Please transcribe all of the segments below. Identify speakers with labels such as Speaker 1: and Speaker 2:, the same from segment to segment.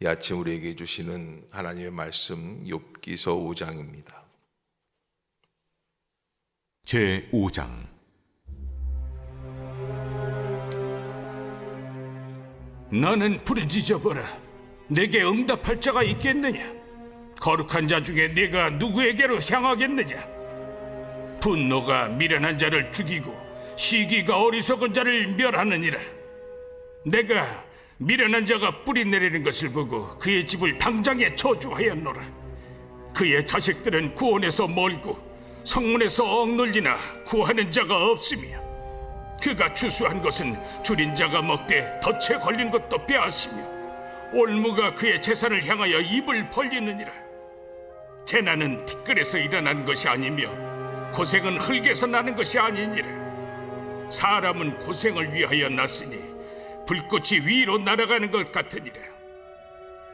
Speaker 1: 이 아침 우리에게 주시는 하나님의 말씀 욥기서 5장입니다.
Speaker 2: 제 5장.
Speaker 3: 너는 부르짖어보라. 내게 응답할 자가 있겠느냐? 거룩한 자 중에 네가 누구에게로 향하겠느냐? 분노가 미련한 자를 죽이고 시기가 어리석은 자를 멸하느니라. 내가 미련한 자가 뿌리 내리는 것을 보고 그의 집을 당장에 저주하였노라. 그의 자식들은 구원에서 멀고 성문에서 억눌리나 구하는 자가 없으며, 그가 추수한 것은 줄인 자가 먹되 덫에 걸린 것도 빼앗으며, 올무가 그의 재산을 향하여 입을 벌리느니라. 재난은 티끌에서 일어나는 것이 아니며 고생은 흙에서 나는 것이 아니니라. 사람은 고생을 위하여 났으니 불꽃이 위로 날아가는 것 같으니라.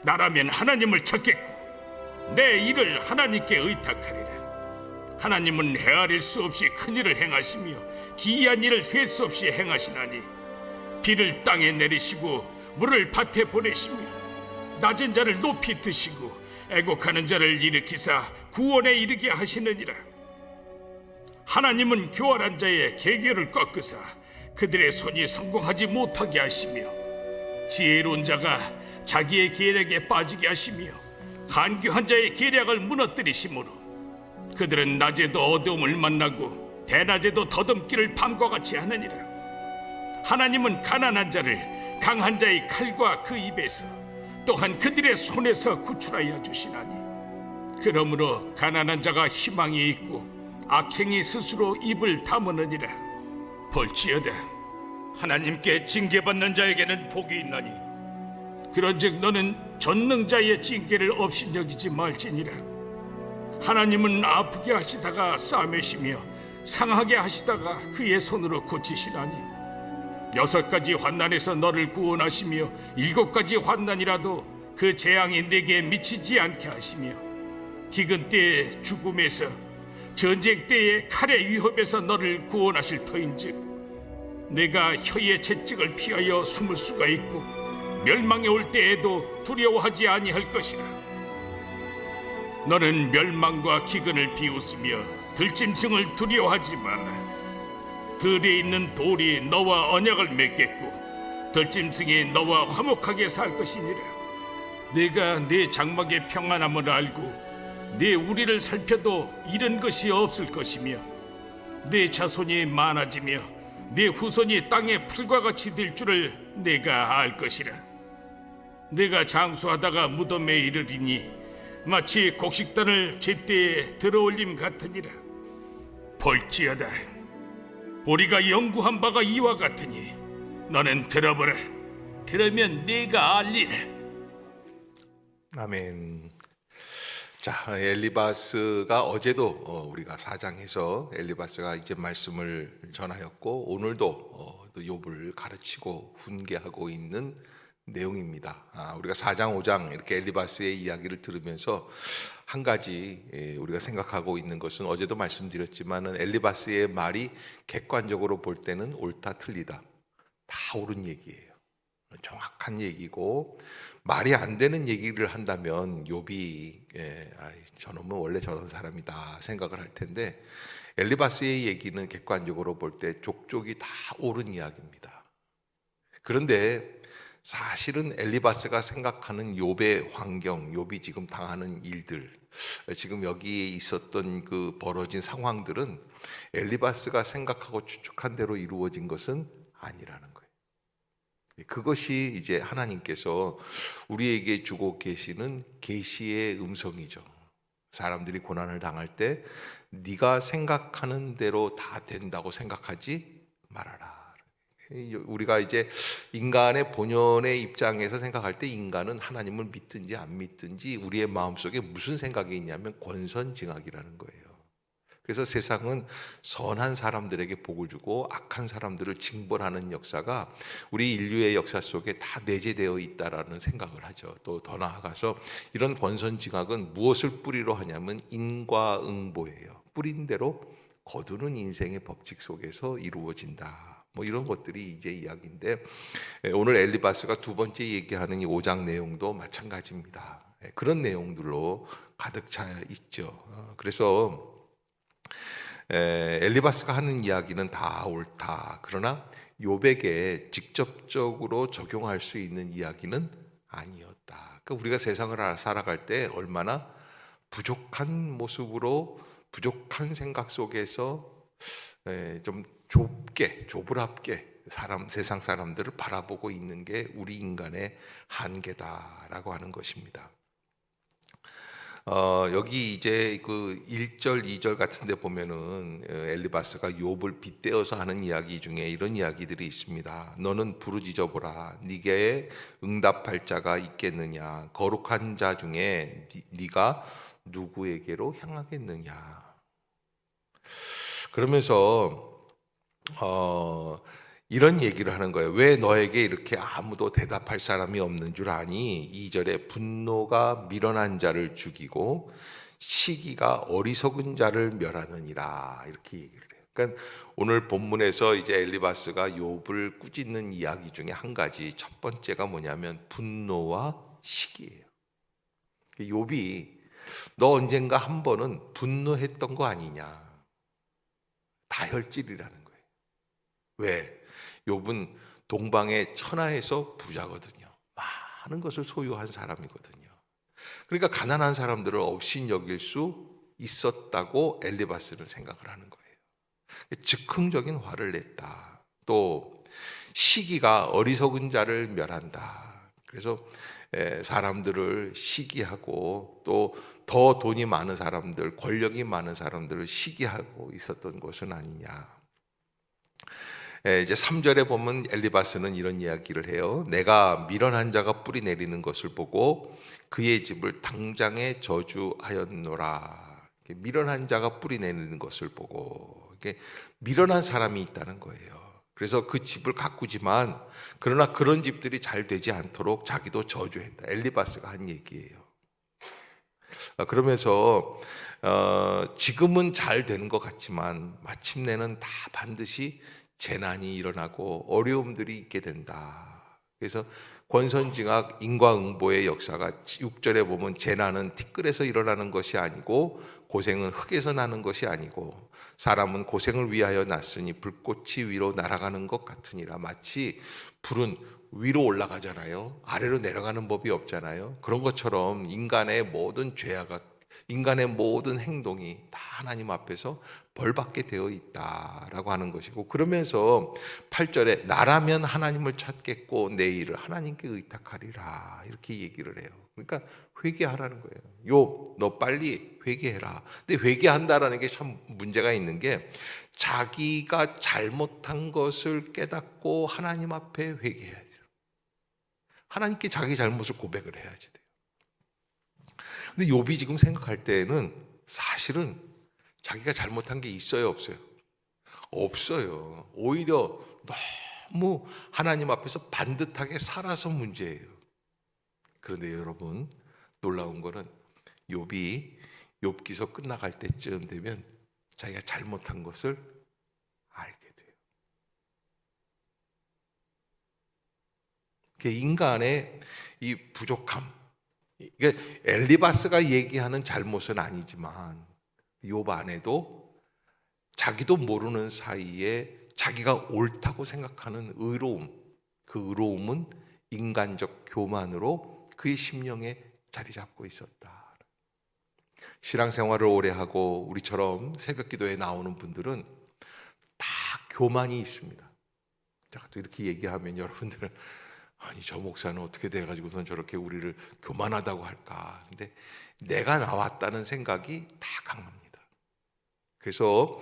Speaker 3: 나라면 하나님을 찾겠고 내 일을 하나님께 의탁하리라. 하나님은 헤아릴 수 없이 큰 일을 행하시며 기이한 일을 셀 수 없이 행하시나니, 비를 땅에 내리시고 물을 밭에 보내시며 낮은 자를 높이 드시고 애곡하는 자를 일으키사 구원에 이르게 하시느니라. 하나님은 교활한 자의 계계를 꺾으사 그들의 손이 성공하지 못하게 하시며, 지혜로운 자가 자기의 계략에 빠지게 하시며 간교한 자의 계략을 무너뜨리시므로 그들은 낮에도 어두움을 만나고 대낮에도 더듬기를 밤과 같이 하느니라. 하나님은 가난한 자를 강한 자의 칼과 그 입에서 또한 그들의 손에서 구출하여 주시나니, 그러므로 가난한 자가 희망이 있고 악행이 스스로 입을 다무느니라. 볼지어다, 하나님께 징계받는 자에게는 복이 있나니, 그런즉 너는 전능자의 징계를 업신여기지 말지니라. 하나님은 아프게 하시다가 싸매시며 상하게 하시다가 그의 손으로 고치시나니, 6가지 환난에서 너를 구원하시며 7가지 환난이라도 그 재앙이 내게 미치지 않게 하시며, 기근 때의 죽음에서 전쟁 때의 칼의 위협에서 너를 구원하실 터인즉, 내가 혀의 채찍을 피하여 숨을 수가 있고 멸망에 올 때에도 두려워하지 아니할 것이라. 너는 멸망과 기근을 비웃으며 들짐승을 두려워하지 마라. 들에 있는 돌이 너와 언약을 맺겠고 들짐승이 너와 화목하게 살 것이니라. 내가 네 장막의 평안함을 알고 네 우리를 살펴도 잃은 것이 없을 것이며, 네 자손이 많아지며 네 후손이 땅의 풀과 같이 될 줄을 내가 알 것이라. 내가 장수하다가 무덤에 이르리니 마치 곡식단을 제때에 들어올림 같으니라. 볼지어다, 우리가 연구한 바가 이와 같으니 너는 들어보라. 그러면 네가 알리라.
Speaker 1: 아멘. 자, 엘리바스가 어제도 우리가 4장에서 엘리바스가 이제 말씀을 전하였고, 오늘도 또 욥을 가르치고 훈계하고 있는 내용입니다. 우리가 4장, 5장 이렇게 엘리바스의 이야기를 들으면서 한 가지 우리가 생각하고 있는 것은, 어제도 말씀드렸지만은 엘리바스의 말이 객관적으로 볼 때는 옳다 틀리다 다 옳은 얘기예요. 정확한 얘기고, 말이 안 되는 얘기를 한다면 욥이 저놈은 원래 저런 사람이다 생각을 할 텐데, 엘리바스의 얘기는 객관적으로 볼 때 족족이 다 옳은 이야기입니다. 그런데 사실은 엘리바스가 생각하는 욥의 환경, 욥이 지금 당하는 일들, 지금 여기에 있었던 그 벌어진 상황들은 엘리바스가 생각하고 추측한 대로 이루어진 것은 아니라는 거예요. 그것이 이제 하나님께서 우리에게 주고 계시는 계시의 음성이죠. 사람들이 고난을 당할 때 네가 생각하는 대로 다 된다고 생각하지 말아라. 우리가 이제 인간의 본연의 입장에서 생각할 때, 인간은 하나님을 믿든지 안 믿든지 우리의 마음속에 무슨 생각이 있냐면 권선징악이라는 거예요. 그래서 세상은 선한 사람들에게 복을 주고 악한 사람들을 징벌하는 역사가 우리 인류의 역사 속에 다 내재되어 있다라는 생각을 하죠. 또 더 나아가서 이런 권선징악은 무엇을 뿌리로 하냐면 인과응보예요. 뿌린 대로 거두는 인생의 법칙 속에서 이루어진다. 뭐 이런 것들이 이제 이야기인데, 오늘 엘리바스가 두 번째 얘기하는 이 5장 내용도 마찬가지입니다. 그런 내용들로 가득 차 있죠. 그래서 엘리바스가 하는 이야기는 다 옳다. 그러나 욥에게 직접적으로 적용할 수 있는 이야기는 아니었다. 그러니까 우리가 세상을 살아갈 때 얼마나 부족한 모습으로, 부족한 생각 속에서 좀 조불합게 세상 사람들을 바라보고 있는 게 우리 인간의 한계다라고 하는 것입니다. 여기 이제 그 1절, 2절 같은 데 보면은 엘리바스가 욥을 빗대어서 하는 이야기 중에 이런 이야기들이 있습니다. 너는 부르짖어보라. 네게 응답할 자가 있겠느냐. 거룩한 자 중에 네가 누구에게로 향하겠느냐. 그러면서 이런 얘기를 하는 거예요. 왜 너에게 이렇게 아무도 대답할 사람이 없는 줄 아니? 2절에 분노가 미련한 자를 죽이고 시기가 어리석은 자를 멸하느니라, 이렇게 얘기를 해요. 그러니까 오늘 본문에서 이제 엘리바스가 욥을 꾸짖는 이야기 중에 한 가지, 첫 번째가 뭐냐면 분노와 시기예요. 욥이 너 언젠가 한 번은 분노했던 거 아니냐, 다혈질이라는 거예요. 왜? 욥은 동방의 천하에서 부자거든요. 많은 것을 소유한 사람이거든요. 그러니까 가난한 사람들을 업신여길 수 있었다고 엘리바스는 생각을 하는 거예요. 즉흥적인 화를 냈다. 또 시기가 어리석은 자를 멸한다. 그래서 사람들을 시기하고 또 더 돈이 많은 사람들, 권력이 많은 사람들을 시기하고 있었던 것은 아니냐. 이제 3절에 보면 엘리바스는 이런 이야기를 해요. 내가 미련한 자가 뿌리 내리는 것을 보고 그의 집을 당장에 저주하였노라. 미련한 자가 뿌리 내리는 것을 보고, 미련한 사람이 있다는 거예요. 그래서 그 집을 가꾸지만 그러나 그런 집들이 잘 되지 않도록 자기도 저주했다. 엘리바스가 한 얘기예요. 그러면서 지금은 잘 되는 것 같지만 마침내는 다 반드시 재난이 일어나고 어려움들이 있게 된다. 그래서 권선징악 인과응보의 역사가 6절에 보면 재난은 티끌에서 일어나는 것이 아니고 고생은 흙에서 나는 것이 아니고 사람은 고생을 위하여 났으니 불꽃이 위로 날아가는 것 같으니라. 마치 불은 위로 올라가잖아요. 아래로 내려가는 법이 없잖아요. 그런 것처럼 인간의 모든 죄악과 인간의 모든 행동이 다 하나님 앞에서 벌받게 되어 있다라고 하는 것이고, 그러면서 8절에 나라면 하나님을 찾겠고 내 일을 하나님께 의탁하리라, 이렇게 얘기를 해요. 그러니까 회개하라는 거예요. 욥, 너 빨리 회개해라. 근데 회개한다라는 게 참 문제가 있는 게, 자기가 잘못한 것을 깨닫고 하나님 앞에 회개해야 돼요. 하나님께 자기 잘못을 고백을 해야지 돼요. 근데 욥이 지금 생각할 때에는 사실은 자기가 잘못한 게 있어요, 없어요? 없어요. 오히려 너무 하나님 앞에서 반듯하게 살아서 문제예요. 그런데 여러분, 놀라운 거는 욥이 욥기서 끝나갈 때쯤 되면 자기가 잘못한 것을 알게 돼요. 인간의 이 부족함, 이게 엘리바스가 얘기하는 잘못은 아니지만 욥 안에도 자기도 모르는 사이에 자기가 옳다고 생각하는 의로움, 그 의로움은 인간적 교만으로 그의 심령에 자리 잡고 있었다. 신앙생활을 오래 하고 우리처럼 새벽기도에 나오는 분들은 다 교만이 있습니다. 제가 또 이렇게 얘기하면 여러분들은 아니 저 목사는 어떻게 돼가지고선 저렇게 우리를 교만하다고 할까. 근데 내가 나왔다는 생각이 다 강합니다. 그래서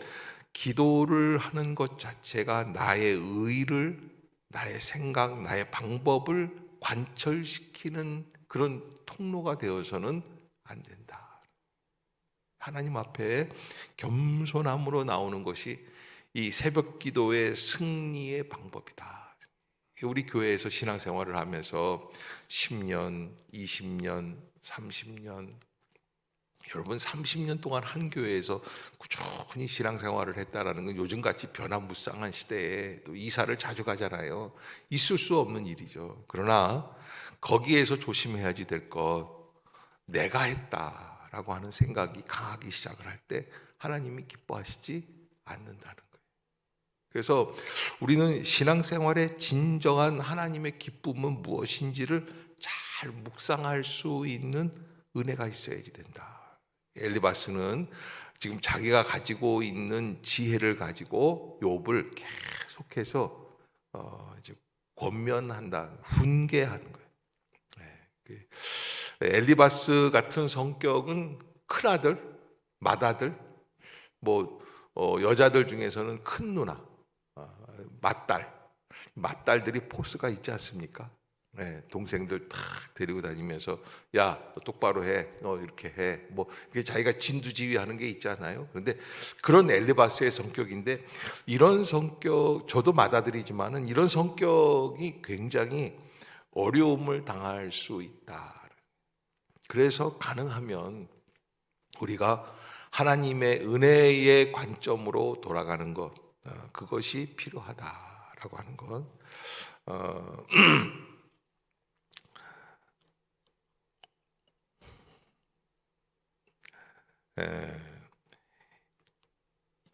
Speaker 1: 기도를 하는 것 자체가 나의 의를, 나의 생각, 나의 방법을 관철시키는 그런 통로가 되어서는 안 된다. 하나님 앞에 겸손함으로 나오는 것이 이 새벽 기도의 승리의 방법이다. 우리 교회에서 신앙생활을 하면서 10년, 20년, 30년 여러분 30년 동안 한 교회에서 꾸준히 신앙생활을 했다라는 건 요즘같이 변화무쌍한 시대에 또 이사를 자주 가잖아요. 있을 수 없는 일이죠. 그러나 거기에서 조심해야지 될 것, 내가 했다라고 하는 생각이 강하기 시작을 할 때 하나님이 기뻐하시지 않는다는 거예요. 그래서 우리는 신앙생활의 진정한 하나님의 기쁨은 무엇인지를 잘 묵상할 수 있는 은혜가 있어야지 된다. 엘리바스는 지금 자기가 가지고 있는 지혜를 가지고 욥을 계속해서 이제 권면한다, 훈계하는 거예요. 엘리바스 같은 성격은 큰아들, 맏아들, 여자들 중에서는 큰 누나, 맏딸들이 포스가 있지 않습니까? 네, 동생들 탁 데리고 다니면서 야, 너 똑바로 해, 너 이렇게 해, 이게 자기가 진두지휘하는 게 있잖아요. 그런데 그런 엘리바스의 성격인데 이런 성격, 저도 맏아들이지만은 이런 성격이 굉장히 어려움을 당할 수 있다. 그래서 가능하면 우리가 하나님의 은혜의 관점으로 돌아가는 것, 그것이 필요하다라고 하는 것.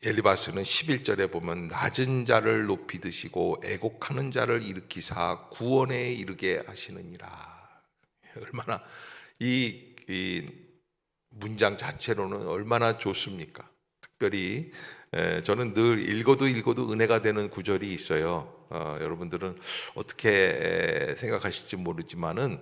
Speaker 1: 엘리바스는 11절에 보면 낮은 자를 높이 드시고 애곡하는 자를 일으키사 구원에 이르게 하시느니라. 얼마나 이 문장 자체로는 얼마나 좋습니까? 특별히 저는 늘 읽어도 은혜가 되는 구절이 있어요. 여러분들은 어떻게 생각하실지 모르지만은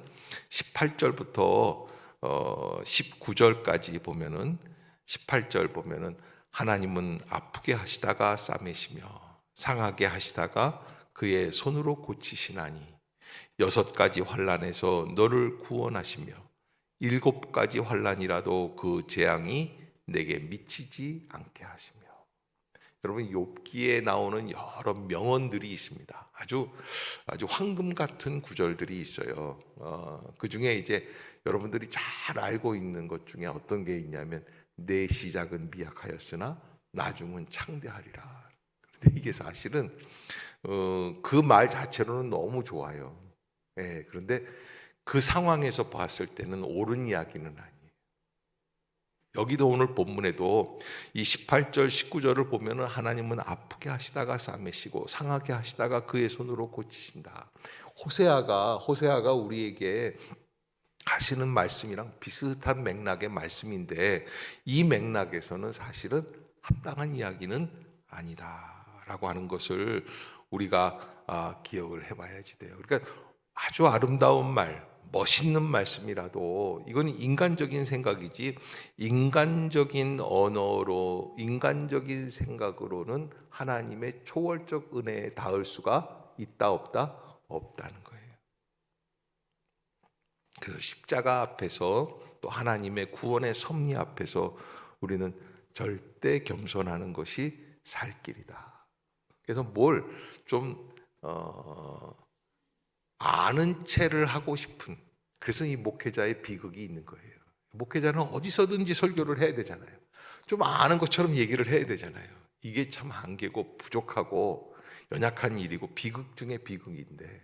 Speaker 1: 18절부터 19절까지 보면은 18절 보면은 하나님은 아프게 하시다가 싸매시며 상하게 하시다가 그의 손으로 고치시나니 6가지 환난에서 너를 구원하시며 7가지 환난이라도 그 재앙이 내게 미치지 않게 하시며. 여러분 욥기에 나오는 여러 명언들이 있습니다. 아주 황금 같은 구절들이 있어요. 그 중에 이제 여러분들이 잘 알고 있는 것 중에 어떤 게 있냐면 내 시작은 미약하였으나 나중은 창대하리라. 그런데 이게 사실은 그 말 자체로는 너무 좋아요. 예, 그런데 그 상황에서 봤을 때는 옳은 이야기는 아니에요. 여기도 오늘 본문에도 이 18절 19절을 보면은 하나님은 아프게 하시다가 싸매시고 상하게 하시다가 그의 손으로 고치신다. 호세아가 우리에게 하시는 말씀이랑 비슷한 맥락의 말씀인데 이 맥락에서는 사실은 합당한 이야기는 아니다라고 하는 것을 우리가 기억을 해봐야지 돼요. 그러니까 아주 아름다운 말, 멋있는 말씀이라도 이건 인간적인 생각이지 인간적인 언어로 인간적인 생각으로는 하나님의 초월적 은혜에 닿을 수가 있다 없다? 없다는 거예요. 그래서 십자가 앞에서 또 하나님의 구원의 섭리 앞에서 우리는 절대 겸손하는 것이 살 길이다. 그래서 뭘 좀 아는 체를 하고 싶은, 그래서 이 목회자의 비극이 있는 거예요. 목회자는 어디서든지 설교를 해야 되잖아요. 좀 아는 것처럼 얘기를 해야 되잖아요. 이게 참 한계고 부족하고 연약한 일이고 비극 중에 비극인데,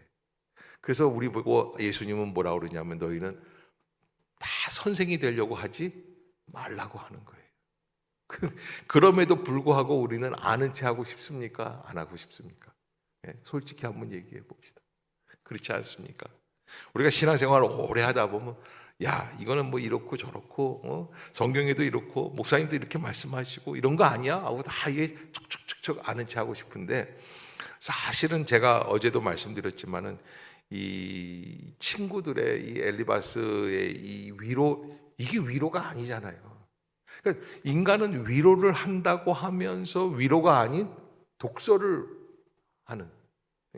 Speaker 1: 그래서 우리 보고 예수님은 뭐라 그러냐면 너희는 다 선생이 되려고 하지 말라고 하는 거예요. 그럼에도 불구하고 우리는 아는 체 하고 싶습니까? 안 하고 싶습니까? 솔직히 한번 얘기해 봅시다. 그렇지 않습니까? 우리가 신앙생활을 오래 하다 보면 야, 이거는 뭐 이렇고 저렇고 성경에도 이렇고 목사님도 이렇게 말씀하시고 이런 거 아니야? 하고 다 이게 촉촉촉촉 아는 체 하고 싶은데, 사실은 제가 어제도 말씀드렸지만은 이 친구들의 이 엘리바스의 이 위로, 이게 위로가 아니잖아요. 그러니까 인간은 위로를 한다고 하면서 위로가 아닌 독설을 하는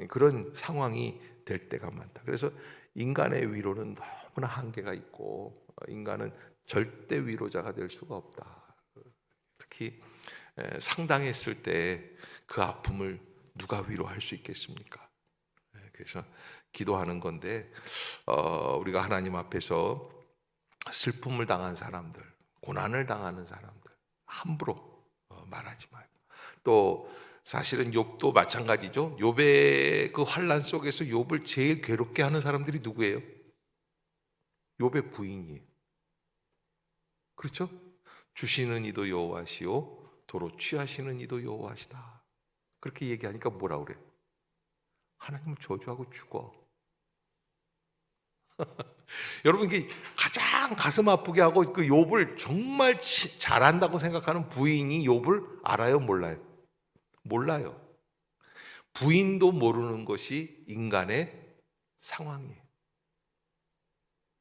Speaker 1: 그런 상황이 될 때가 많다. 그래서 인간의 위로는 너무나 한계가 있고 인간은 절대 위로자가 될 수가 없다. 특히 상당했을 때 그 아픔을 누가 위로할 수 있겠습니까? 그래서 기도하는 건데 우리가 하나님 앞에서 슬픔을 당한 사람들, 고난을 당하는 사람들 함부로 말하지 말고, 또 사실은 욥도 마찬가지죠. 욥의 그 환난 속에서 욥을 제일 괴롭게 하는 사람들이 누구예요? 욥의 부인이에요. 그렇죠? 주시는 이도 여호와시요 도로 취하시는 이도 여호와시다. 그렇게 얘기하니까 뭐라 그래? 하나님을 저주하고 죽어. 여러분, 이게 가장 가슴 아프게 하고 그 욥을 정말 잘한다고 생각하는 부인이 욥을 알아요, 몰라요? 몰라요. 부인도 모르는 것이 인간의 상황이에요.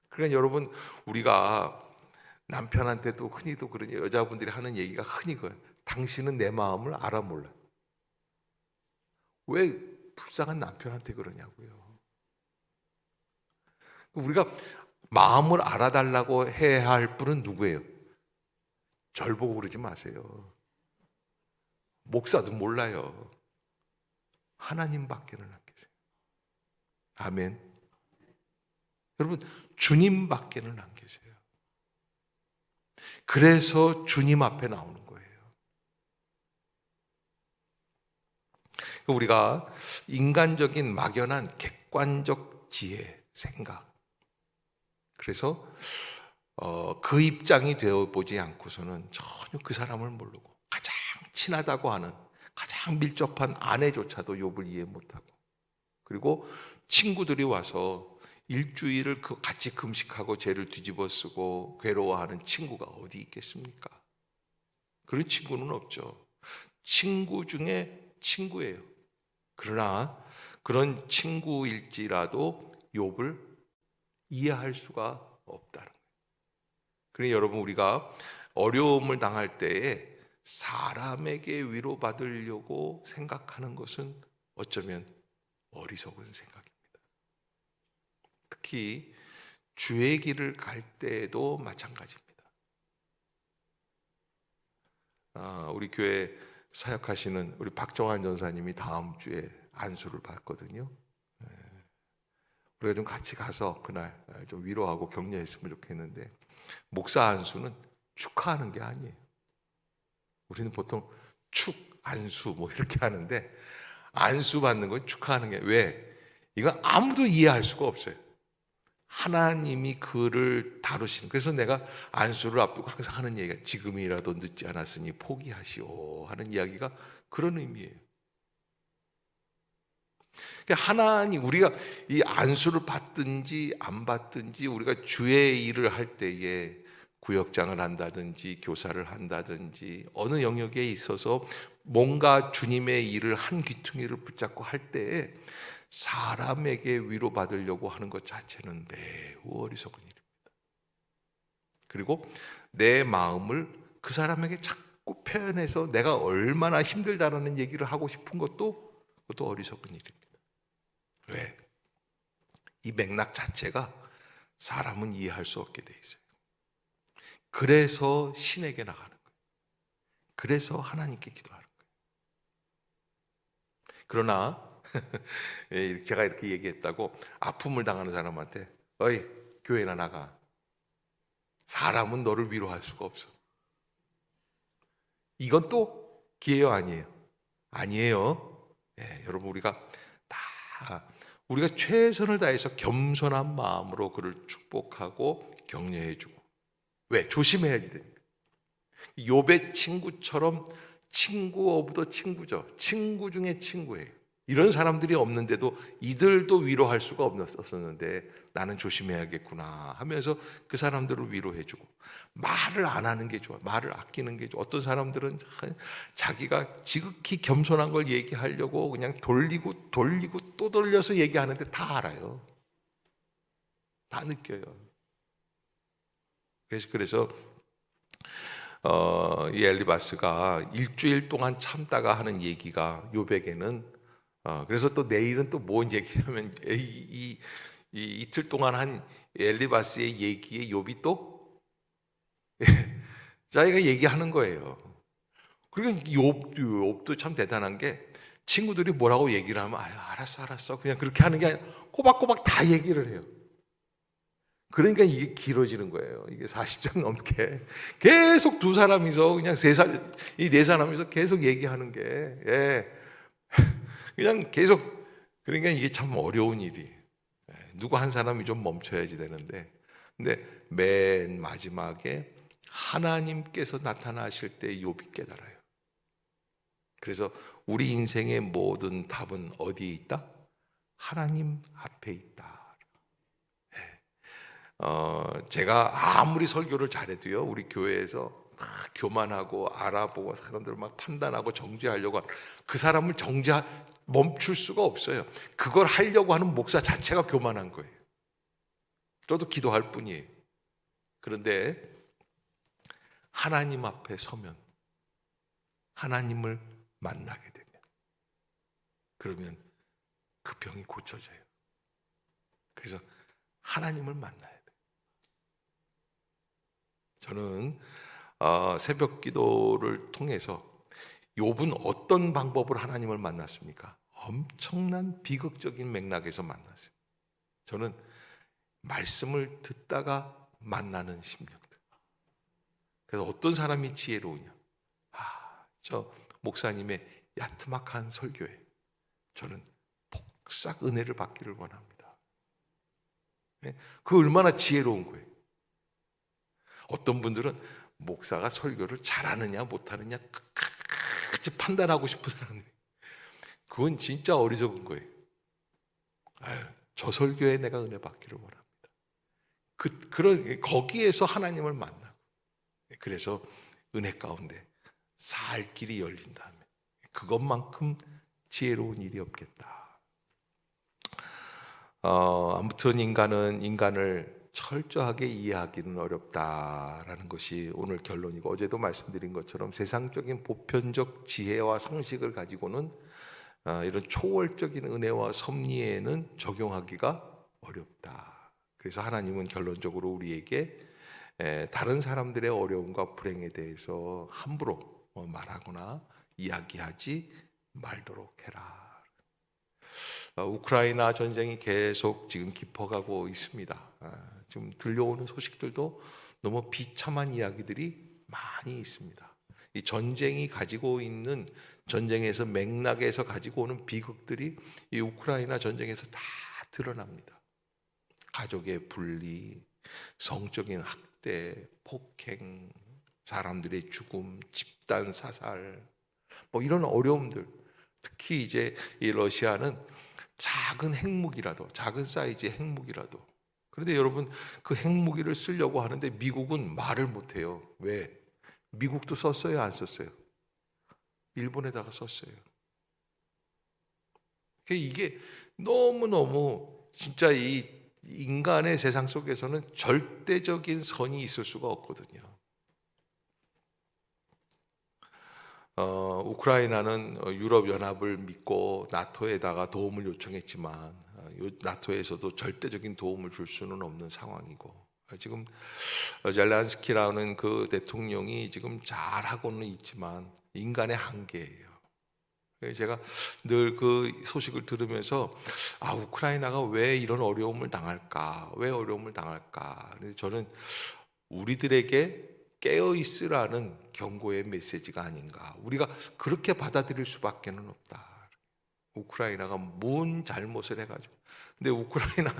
Speaker 1: 그러니까 여러분, 우리가 남편한테도 흔히도 그런 여자분들이 하는 얘기가 흔히 그거예요. 당신은 내 마음을 알아 몰라. 왜 불쌍한 남편한테 그러냐고요. 우리가 마음을 알아달라고 해야 할 분은 누구예요? 절 보고 그러지 마세요. 목사도 몰라요. 하나님밖에는 안 계세요. 아멘. 여러분, 주님밖에는 안 계세요. 그래서 주님 앞에 나오는 거예요. 우리가 인간적인 막연한 객관적 지혜, 생각, 그래서 그 입장이 되어보지 않고서는 전혀 그 사람을 모르고 가장 친하다고 하는, 가장 밀접한 아내조차도 욥을 이해 못하고, 그리고 친구들이 와서 일주일을 같이 금식하고 죄를 뒤집어 쓰고 괴로워하는 친구가 어디 있겠습니까? 그런 친구는 없죠. 친구 중에 친구예요. 그러나 그런 친구일지라도 욥을 이해할 수가 없다는 거예요. 그러니 여러분, 우리가 어려움을 당할 때에 사람에게 위로받으려고 생각하는 것은 어쩌면 어리석은 생각입니다. 특히 주의 길을 갈 때에도 마찬가지입니다. 우리 교회 사역하시는 우리 박정환 전사님이 다음 주에 안수를 받거든요. 우리가 좀 같이 가서 그날 좀 위로하고 격려했으면 좋겠는데, 목사 안수는 축하하는 게 아니에요. 우리는 보통 안수 뭐 이렇게 하는데, 안수 받는 건 축하하는 게, 왜? 이건 아무도 이해할 수가 없어요. 하나님이 그를 다루시는. 그래서 내가 안수를 앞두고 항상 하는 얘기가 지금이라도 늦지 않았으니 포기하시오 하는 이야기가 그런 의미예요. 하나님, 우리가 이 안수를 받든지 안 받든지, 우리가 주의 일을 할 때에 구역장을 한다든지 교사를 한다든지 어느 영역에 있어서 뭔가 주님의 일을 한 귀퉁이를 붙잡고 할 때에 사람에게 위로받으려고 하는 것 자체는 매우 어리석은 일입니다. 그리고 내 마음을 그 사람에게 자꾸 표현해서 내가 얼마나 힘들다라는 얘기를 하고 싶은 것도, 그것도 어리석은 일입니다. 왜? 이 맥락 자체가 사람은 이해할 수 없게 돼 있어요. 그래서 신에게 나가는 거예요. 그래서 하나님께 기도하는 거예요. 그러나 제가 이렇게 얘기했다고 아픔을 당하는 사람한테 어이, 교회나 나가. 사람은 너를 위로할 수가 없어. 이건 또 기회요, 아니에요? 아니에요. 여러분, 우리가 최선을 다해서 겸손한 마음으로 그를 축복하고 격려해주고. 왜? 조심해야지 되니까. 욥의 친구처럼 친구 오브 더 친구죠. 친구 중에 친구예요. 이런 사람들이 없는데도 이들도 위로할 수가 없었는데 나는 조심해야겠구나 하면서 그 사람들을 위로해주고, 말을 안 하는 게 좋아. 말을 아끼는 게 좋아. 어떤 사람들은 자기가 지극히 겸손한 걸 얘기하려고 그냥 돌리고 또 돌려서 얘기하는데 다 알아요. 다 느껴요. 그래서 이 엘리바스가 일주일 동안 참다가 하는 얘기가 욥에게는, 그래서 또 내일은 또 뭔 얘기냐면 이 이틀 동안 한 엘리바스의 얘기에 욥이 또 자기가 얘기하는 거예요. 그러니까 욥도 참 대단한 게, 친구들이 뭐라고 얘기를 하면 알았어 그냥 그렇게 하는 게 아니라 꼬박꼬박 다 얘기를 해요. 그러니까 이게 길어지는 거예요. 이게 40장 넘게 계속 두 사람이서 그냥 이 네 사람이서 계속 얘기하는 게 그냥 계속 그러니까 이게 참 어려운 일이. 누구 한 사람이 좀 멈춰야지 되는데 근데 맨 마지막에 하나님께서 나타나실 때 욥이 깨달아요. 그래서 우리 인생의 모든 답은 어디에 있다? 하나님 앞에 있다. 제가 아무리 설교를 잘해도요, 우리 교회에서 막 교만하고 알아보고 사람들을 막 판단하고 정죄하려고 그 사람을 멈출 수가 없어요. 그걸 하려고 하는 목사 자체가 교만한 거예요. 저도 기도할 뿐이에요. 그런데 하나님 앞에 서면, 하나님을 만나게 되면, 그러면 그 병이 고쳐져요. 그래서 하나님을 만나야 돼요. 저는 새벽 기도를 통해서 욥은 어떤 방법으로 하나님을 만났습니까? 엄청난 비극적인 맥락에서 만났어요. 저는 말씀을 듣다가 만나는 심령들. 그래서 어떤 사람이 지혜로우냐? 저 목사님의 야트막한 설교에 저는 복싹 은혜를 받기를 원합니다. 그 얼마나 지혜로운 거예요. 어떤 분들은 목사가 설교를 잘하느냐 못하느냐 끝까지 판단하고 싶은 사람들, 그건 진짜 어리석은 거예요. 저 설교에 내가 은혜 받기를 원합니다. 거기에서 하나님을 만나고, 그래서 은혜 가운데 살 길이 열린다면 그것만큼 지혜로운 일이 없겠다. 아무튼 인간은 인간을 철저하게 이해하기는 어렵다라는 것이 오늘 결론이고, 어제도 말씀드린 것처럼 세상적인 보편적 지혜와 상식을 가지고는 이런 초월적인 은혜와 섭리에는 적용하기가 어렵다. 그래서 하나님은 결론적으로 우리에게 다른 사람들의 어려움과 불행에 대해서 함부로 말하거나 이야기하지 말도록 해라. 우크라이나 전쟁이 계속 지금 깊어가고 있습니다. 지금 들려오는 소식들도 너무 비참한 이야기들이 많이 있습니다. 이 전쟁이 가지고 있는, 전쟁에서 맥락에서 가지고 오는 비극들이 이 우크라이나 전쟁에서 다 드러납니다. 가족의 분리, 성적인 학대, 폭행, 사람들의 죽음, 집단 사살, 뭐 이런 어려움들. 특히 이제 이 러시아는 작은 핵무기라도, 작은 사이즈의 핵무기라도, 그런데 여러분 그 핵무기를 쓰려고 하는데 미국은 말을 못해요. 왜? 미국도 썼어요, 안 썼어요? 일본에다가 썼어요. 이게 너무너무 진짜 이 인간의 세상 속에서는 절대적인 선이 있을 수가 없거든요. 우크라이나는 유럽연합을 믿고 나토에다가 도움을 요청했지만 나토에서도 절대적인 도움을 줄 수는 없는 상황이고, 지금 젤란스키라는 그 대통령이 지금 잘하고는 있지만 인간의 한계예요. 제가 늘 그 소식을 들으면서 우크라이나가 왜 이런 어려움을 당할까? 왜 어려움을 당할까? 저는 우리들에게 깨어 있으라는 경고의 메시지가 아닌가. 우리가 그렇게 받아들일 수밖에는 없다. 우크라이나가 뭔 잘못을 해가지고. 근데 우크라이나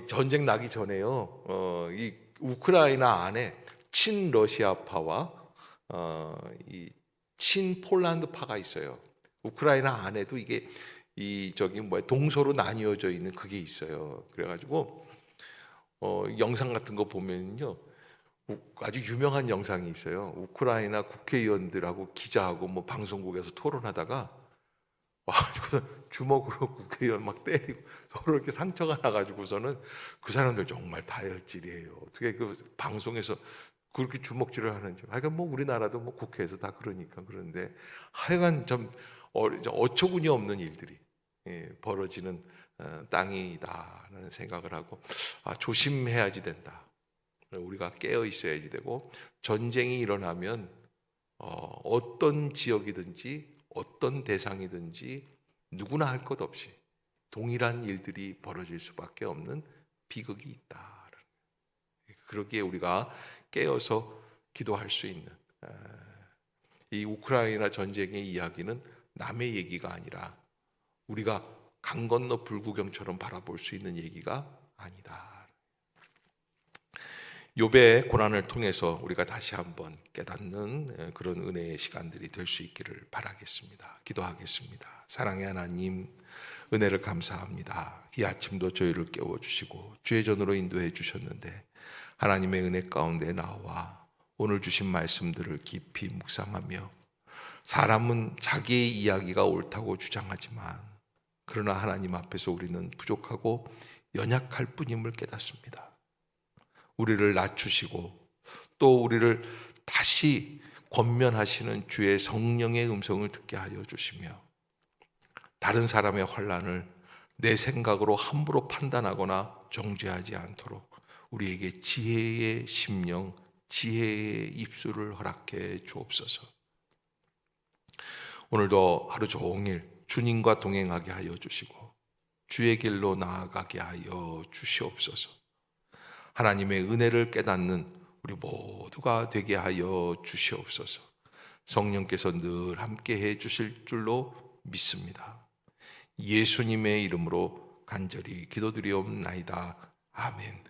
Speaker 1: 전쟁 나기 전에요. 이 우크라이나 안에 친러시아파와 이 친폴란드파가 있어요. 우크라이나 안에도 이게 동서로 나뉘어져 있는 그게 있어요. 그래가지고 영상 같은 거 보면요, 아주 유명한 영상이 있어요. 우크라이나 국회의원들하고 기자하고 뭐 방송국에서 토론하다가 주먹으로 국회의원 막 때리고 서로 이렇게 상처가 나가지고서는 그 사람들 정말 다혈질이에요. 어떻게 그 방송에서 그렇게 주먹질을 하는지. 하여간 뭐 우리나라도 뭐 국회에서 다 그러니까. 그런데 하여간 좀 어처구니 없는 일들이 벌어지는 땅이다라는 생각을 하고, 조심해야지 된다. 우리가 깨어 있어야지 되고, 전쟁이 일어나면 어떤 지역이든지 어떤 대상이든지 누구나 할 것 없이 동일한 일들이 벌어질 수밖에 없는 비극이 있다. 그러기에 우리가 깨어서 기도할 수 있는, 이 우크라이나 전쟁의 이야기는 남의 얘기가 아니라 우리가 강 건너 불구경처럼 바라볼 수 있는 얘기가 아니다. 욥의 고난을 통해서 우리가 다시 한번 깨닫는 그런 은혜의 시간들이 될 수 있기를 바라겠습니다. 기도하겠습니다. 사랑의 하나님, 은혜를 감사합니다. 이 아침도 저희를 깨워주시고 주의 전으로 인도해 주셨는데 하나님의 은혜 가운데 나와 오늘 주신 말씀들을 깊이 묵상하며, 사람은 자기의 이야기가 옳다고 주장하지만 그러나 하나님 앞에서 우리는 부족하고 연약할 뿐임을 깨닫습니다. 우리를 낮추시고 또 우리를 다시 권면하시는 주의 성령의 음성을 듣게 하여 주시며, 다른 사람의 환난을 내 생각으로 함부로 판단하거나 정죄하지 않도록 우리에게 지혜의 심령, 지혜의 입술을 허락해 주옵소서. 오늘도 하루 종일 주님과 동행하게 하여 주시고 주의 길로 나아가게 하여 주시옵소서. 하나님의 은혜를 깨닫는 우리 모두가 되게 하여 주시옵소서. 성령께서 늘 함께 해 주실 줄로 믿습니다. 예수님의 이름으로 간절히 기도드리옵나이다. 아멘.